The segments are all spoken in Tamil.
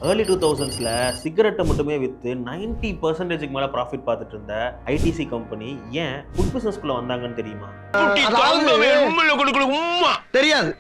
ஏர்லி 2000ஸ்ல சிகரெட்டை மட்டுமே விற்று 90% மேலே ப்ராஃபிட் பார்த்துட்டு இருந்த ஐடிசி கம்பெனி ஏன் ஃபுட் பிஸ்னஸ்குள்ளே வந்தாங்கன்னு தெரியுமா? தெரியாது.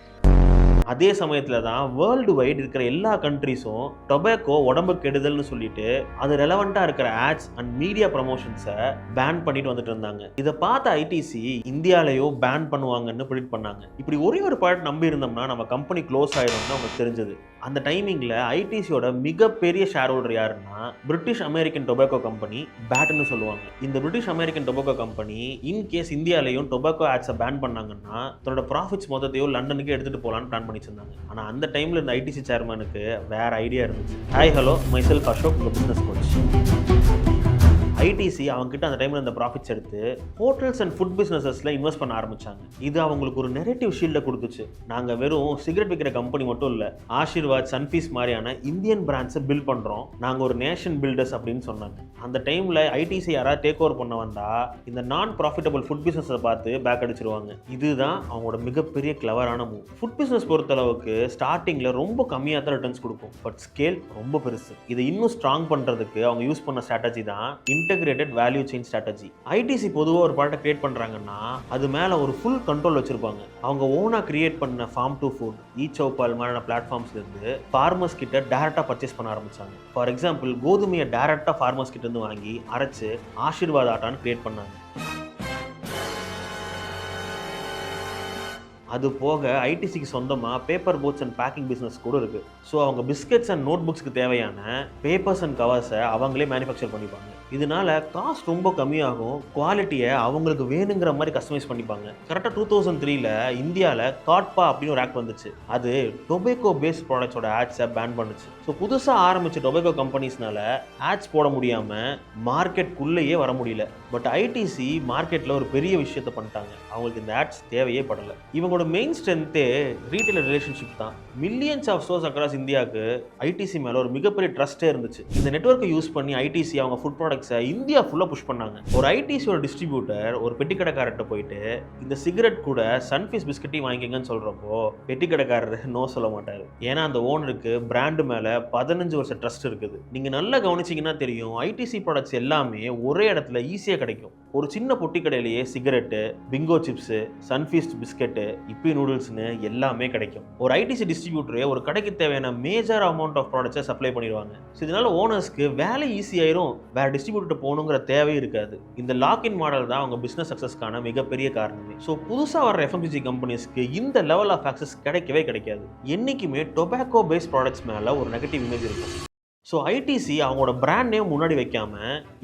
அதே சமயத்தில் தான் வேர்ல்டு வைடு இருக்கிற எல்லா கண்ட்ரிஸும் டொபாக்கோ உடம்பு கெடுதல்னு சொல்லிட்டு அது ரெலவெண்ட்டாக இருக்கிற ஆட்ஸ் அண்ட் மீடியா ப்ரமோஷன்ஸை பேன் பண்ணிட்டு வந்துட்டு இருந்தாங்க. இதை பார்த்த ஐடிசி இந்தியாலையும் பேன் பண்ணுவாங்கன்னு ப்ரிடிக்ட் பண்ணாங்க. இப்படி ஒரே ஒரு ப்ராடக்ட் நம்பி இருந்தோம்னா நம்ம கம்பெனி க்ளோஸ் ஆயிடும்னு அவங்களுக்கு தெரிஞ்சது. அந்த டைமிங்கில் ஐடிசியோட மிகப்பெரிய ஷேர் ஹோல்டர் யாருன்னா பிரிட்டிஷ் அமெரிக்கன் டொபாக்கோ கம்பெனி, பேட்னு சொல்லுவாங்க. இந்த British American tobacco company in case இந்தியாலையும் டொபாக்கோ ஆட்ஸை பேன் பண்ணாங்கன்னா தன்னோட ப்ராஃபிட்ஸ் மொத்தத்தையும் லண்டனுக்கு எடுத்துகிட்டு போகலான்னு பிளான் பண்ணி வச்சிருந்தாங்க. ஆனால் அந்த டைமில் இந்த ஐடிசி சேர்மனுக்கு வேற ஐடியா இருந்துச்சு. ஹாய் ஹலோ, மைசெல்ஃப் அசோக், உங்கள் பிஸ்னஸ் கோச். ஐடிசி அவங்ககிட்ட அந்த டைமில் இந்த ப்ராஃபிட்ஸ் எடுத்து ஹோட்டல்ஸ் அண்ட் ஃபுட் பிஸ்னஸஸில் இன்வெஸ்ட் பண்ண ஆரம்பித்தாங்க. இது அவங்களுக்கு ஒரு நெரேட்டிவ் ஷீல்டை கொடுத்துச்சு. நாங்கள் வெறும் சிகரெட் விற்கிற கம்பெனி மட்டும் இல்லை, ஆஷிர்வாத், சன்ஃபீஸ் மாதிரியான இந்தியன் பிராண்ட்ஸை பில்ட் பண்ணுறோம், நாங்கள் ஒரு நேஷன் பில்டர்ஸ் அப்படின்னு சொன்னாங்க. அந்த டைமில் ஐடிசி யாராவது டேக் ஓவர் பண்ண வந்தால் இந்த நான் ப்ராஃபிட்டபிள் ஃபுட் பிஸ்னஸை பார்த்து பேக் அடிச்சிருவாங்க. இதுதான் அவங்களோட மிகப்பெரிய கிளவரான மூவ். ஃபுட் பிஸ்னஸ் பொறுத்தளவுக்கு ஸ்டார்டிங்கில் ரொம்ப கம்மியாக தான் ரிட்டர்ன்ஸ் கொடுக்கும், பட் ஸ்கேல் ரொம்ப பெருசு. இதை இன்னும் ஸ்ட்ராங் பண்ணுறதுக்கு அவங்க யூஸ் பண்ண ஸ்ட்ராட்டஜி தான் integrated value chain strategy. ITC பொதுவாக ஒரு ப்ராடக்ட் கிரியேட் பண்ணுறாங்கன்னா அது மேலே ஒரு ஃபுல் கண்ட்ரோல் வச்சிருப்பாங்க. அவங்க ஓனாக கிரியேட் பண்ண ஃபார்ம் டு ஃபுட், ஈச்சௌபால் மாதிரியான பிளாட்ஃபார்ம்ஸ்லேருந்து ஃபார்மர்ஸ் கிட்ட டேரெக்டாக பர்ச்சேஸ் பண்ண ஆரம்பிச்சாங்க. ஃபார் எக்ஸாம்பிள், கோதுமையை டேரெக்டாக ஃபார்மர்ஸ் கிட்ட இருந்து வாங்கி அரைச்சு ஆஷிர்வாத் ஆட்டான்னு கிரியேட் பண்ணாங்க. அது போக ஐடிசிக்கு சொந்தமாக paper boards and packing business கூட இருக்குது. ஸோ அவங்க பிஸ்கெட்ஸ் அண்ட் நோட் புக்ஸ்க்கு தேவையான பேப்பர்ஸ் அண்ட் கவர்ஸை அவங்களே மேனுஃபேக்சர் பண்ணிப்பாங்க. இதனால காஸ்ட் ரொம்ப கம்மியாகும், குவாலிட்டியை அவங்களுக்கு வேணுங்கிற மாதிரி கஸ்டமைஸ் பண்ணிப்பாங்க. கரெக்டாக 2003ல் இந்தியாவில் காட்பா அப்படின்னு ஒரு ஆக்ட் வந்துச்சு. அது டொபாக்கோ பேஸ்ட் ப்ராடக்ட்ஸோட ஆட்ஸை பேன் பண்ணுச்சு. ஸோ புதுசாக ஆரம்பித்த டொபாக்கோ கம்பெனிஸ்னால ஆட்ஸ் போட முடியாமல் மார்க்கெட்டுக்குள்ளேயே வர முடியல. பட் ஐடிசி மார்க்கெட்டில் ஒரு பெரிய விஷயத்தை பண்ணிட்டாங்க. அவங்களுக்கு இந்த ஆட்ஸ் தேவையே படலை. இவங்களோட மெயின் ஸ்ட்ரென்த்தே ரீட்டைலர் ரிலேஷன்ஷிப் தான். மில்லியன்ஸ் ஆஃப் ஸ்டோர்ஸ் அக்ராஸ் இந்தியாவுக்கு ஐடிசி மேலே ஒரு மிகப்பெரிய ட்ரஸ்ட்டே இருந்துச்சு. இந்த நெட்வொர்க்கை யூஸ் பண்ணி ஐடிசி அவங்க ஃபுட் ப்ராடக்ட்ஸை இந்தியா ஃபுல்லாக புஷ் பண்ணாங்க. ஒரு ஐடிசியோட டிஸ்ட்ரிபியூட்டர் ஒரு பெட்டி கடைக்காரர்கிட்ட போயிட்டு இந்த சிகரெட் கூட சன்ஃபீஸ் பிஸ்கட்டையும் வாங்கிக்கங்கன்னு சொல்கிறப்போ பெட்டி கடைக்காரர் நோ சொல்ல மாட்டார். ஏன்னா அந்த ஓனருக்கு பிராண்டு மேலே 15 வருஷம் ட்ரஸ்ட் இருக்குது. நீங்கள் நல்லா கவனிச்சிங்கன்னா தெரியும், ஐடிசி ப்ராடக்ட்ஸ் எல்லாமே ஒரே இடத்துல ஈஸியாக கிடைக்கும். ஒரு சின்ன பொட்டி கடையிலேயே cigarette, Bingo chips, Sunfeast biscuit, Yippee நூடுல்ஸ்னு எல்லாமே கிடைக்கும். ஒரு ஐடிசி டிஸ்ட்ரிபியூட்டரே ஒரு கடைக்கு தேவையான மேஜர் அமௌண்ட் ஆஃப் ப்ராடக்ட்ஸை சப்ளை பண்ணிடுவாங்க. ஸோ இதனால ஓனர்ஸ்க்கு வேலை ஈஸியாயிரும், வேறு டிஸ்ட்ரிபியூட்டர் போகணுங்கிற தேவை இருக்காது. இந்த லாக்இன் மாடல் தான் அவங்க பிஸ்னஸ் சக்ஸஸ்க்கான மிகப்பெரிய காரணமே. ஸோ புதுசாக வர எஃப்எம்சிஜி கம்பெனிஸ்க்கு இந்த லெவல் ஆஃப் ஆக்சஸ் கிடைக்கவே கிடைக்காது. என்றைக்குமே டொபாக்கோ பேஸ்ட் ப்ராடக்ட்ஸ் மேலே ஒரு நெகட்டிவ் இமேஜ் இருக்கும். ஸோ ஐடிசி அவங்களோட பிராண்ட் நேம் முன்னாடி வைக்காம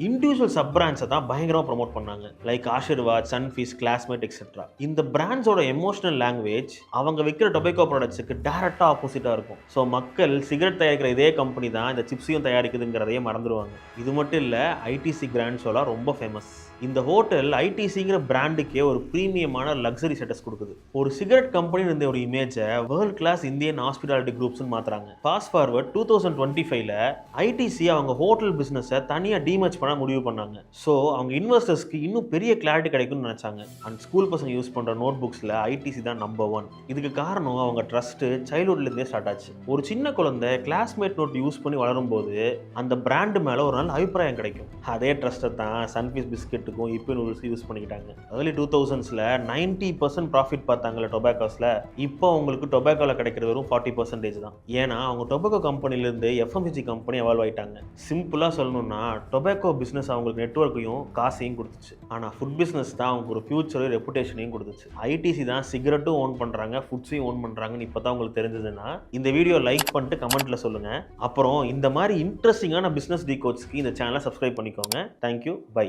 இண்டிவிஜுவல் சப் பிராண்ட்ஸை தான் பயங்கரமாக ப்ரொமோட் பண்ணாங்க. Like Aashirvaad, Sunfeast, classmate etcetera. இந்த பிராண்ட்ஸோட எமோஷனல் லாங்குவேஜ் அவங்க விற்கிற டொபாக்கோ ப்ராடக்ட்ஸுக்கு டேரெக்டாக ஆப்போசிட்டாக இருக்கும். ஸோ மக்கள் சிகரெட் தயாரிக்கிற இதே கம்பெனி தான் இந்த சிப்ஸையும் தயாரிக்குதுங்கிறதையே மறந்துடுவாங்க. இது மட்டும் இல்லை, ஐடிசி கிராண்ட்ஸோலாம் ரொம்ப ஃபேமஸ். இந்த ஹோட்டல் ஐடிசிங்கிற பிராண்டுக்கே ஒரு ப்ரீமியமான லக்ஸரி ஸ்டேட்டஸ் கொடுக்குது. ஒரு சிகரெட் கம்பெனி இருந்த ஒரு இமேஜை வேர்ல்ட் கிளாஸ் இந்தியன் ஹாஸ்பிட்டாலிட்டி குரூப்ஸ்னு மாற்றுறாங்க. ஃபாஸ்ட் ஃபார்வர்ட் 2025ல் ஐடிசி அவங்க ஹோட்டல் பிஸ்னஸை தனியாக டீமர்ஜ் பண்ண முடிவு பண்ணாங்க. ஸோ அவங்க இன்வெஸ்டர்ஸ்க்கு இன்னும் பெரிய கிளாரிட்டி கிடைக்கும்னு நினச்சாங்க. அண்ட் ஸ்கூல் பசங்க யூஸ் பண்ணுற நோட் புக்ஸில் ஐடிசி தான் நம்பர் 1. இதுக்கு காரணம் அவங்க ட்ரஸ்ட்டு சைல்ட்ஹுட்லேருந்தே ஸ்டார்ட் ஆச்சு. ஒரு சின்ன குழந்தை கிளாஸ்மேட் நோட் யூஸ் பண்ணி வளரும்போது அந்த பிராண்டு மேலே ஒரு நல்ல அபிப்பிராயம் கிடைக்கும். அதே ட்ரஸ்ட்டை தான் சன்ஃபீஸ் பிஸ்கெட் இப்போ நூடுல்ஸ் யூஸ் பண்ணிக்கிட்டாங்க. ஏர்லி 2000ஸ்ல 90% ப்ராஃபிட் பார்த்தாங்கல்ல டொபாக்கோஸ்ல, இப்போ உங்களுக்கு டொபாக்கோவில் கிடைக்கிறது வெறும் 40% தான். ஏன்னா அவங்க டொபாக்கோ கம்பெனிலேருந்து எஃப்எம்சிஜி கம்பெனி எவால்வ் ஆயிட்டாங்க. சிம்பிளாக சொல்லணும்னா டொபாக்கோ பிஸ்னஸ் அவங்களுக்கு நெட்வொர்க்கையும் காசையும் கொடுத்துச்சு. ஆனால் ஃபுட் பிஸ்னஸ் தான் அவங்களுக்கு ஒரு ஃபியூச்சரையும் ரெப்புடேஷனையும் கொடுத்துச்சு. ஐடிசி தான் சிகரெட்டும் ஓன் பண்ணுறாங்க, ஃபுட்ஸையும் ஓன் பண்ணுறாங்கன்னு இப்போ தான் உங்களுக்கு தெரிஞ்சதுன்னா இந்த வீடியோ லைக் பண்ணிட்டு கமெண்ட்டில் சொல்லுங்கள். அப்புறம் இந்த மாதிரி இன்ட்ரெஸ்டிங்கான பிஸ்னஸ் டீகோட்ஸ்க்கு இந்த சேனலை சப்ஸ்கிரைப் பண்ணிக்கோங்க. Thank you, by.